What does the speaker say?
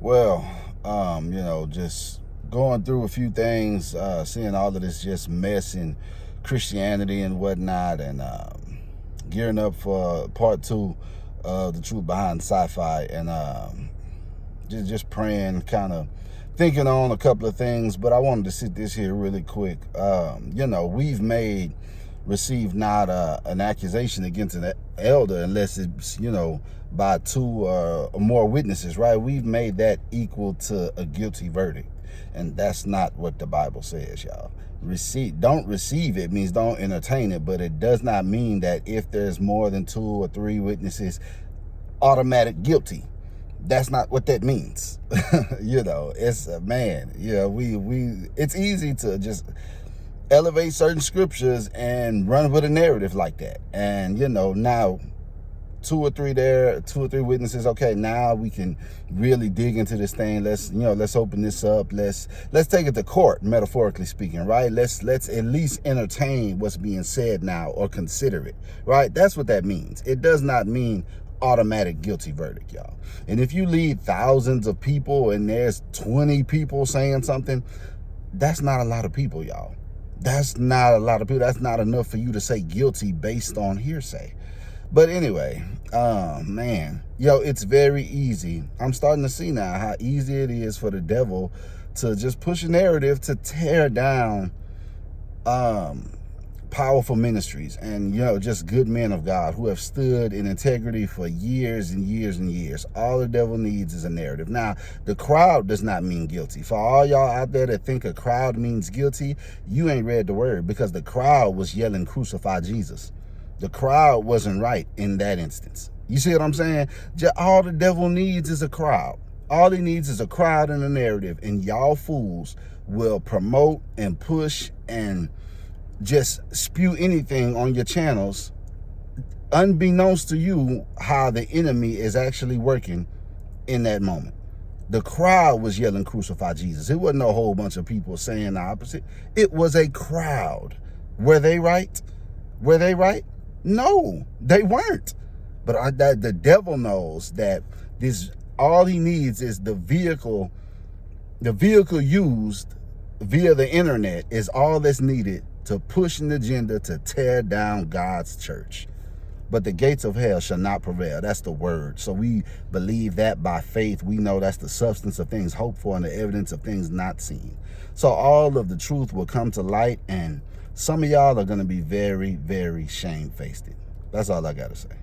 Well, just going through a few things, seeing all of this just mess in Christianity and whatnot, and gearing up for part two of The Truth Behind Sci-Fi, and just praying, kind of thinking on a couple of things. But I wanted to sit this here really quick. We've received not an accusation against an elder unless it's, by two or more witnesses, right? We've made that equal to a guilty verdict. And that's not what the Bible says, y'all. Don't receive it means don't entertain it, but it does not mean that if there's more than 2 or 3 witnesses, automatic guilty. That's not what that means. It's it's easy to just elevate certain scriptures and run with a narrative like that. And, now 2 or 3 witnesses. Okay, now we can really dig into this thing. Let's open this up. Let's take it to court, metaphorically speaking, right? Let's at least entertain what's being said now or consider it, right? That's what that means. It does not mean automatic guilty verdict, y'all. And if you lead thousands of people and there's 20 people saying something, that's not a lot of people, y'all. That's not a lot of people. That's not enough for you to say guilty based on hearsay. But anyway, it's very easy. I'm starting to see now how easy it is for the devil to just push a narrative to tear down powerful ministries and, just good men of God who have stood in integrity for years and years and years. All the devil needs is a narrative. Now, the crowd does not mean guilty. For all y'all out there that think a crowd means guilty, you ain't read the word, because the crowd was yelling, "Crucify Jesus." The crowd wasn't right in that instance. You see what I'm saying? All the devil needs is a crowd. All he needs is a crowd and a narrative. And y'all fools will promote and push and just spew anything on your channels, unbeknownst to you how the enemy is actually working in that moment. The crowd was yelling, "Crucify Jesus." It wasn't a whole bunch of people saying the opposite. It was a crowd. Were they right? Were they right? No, they weren't. But the devil knows that all he needs is the vehicle used via the internet is all that's needed to push an agenda to tear down God's church. But the gates of hell shall not prevail. That's the word. So we believe that by faith. We know that's the substance of things hoped for and the evidence of things not seen. So all of the truth will come to light, and some of y'all are going to be very, very shamefaced. That's all I got to say.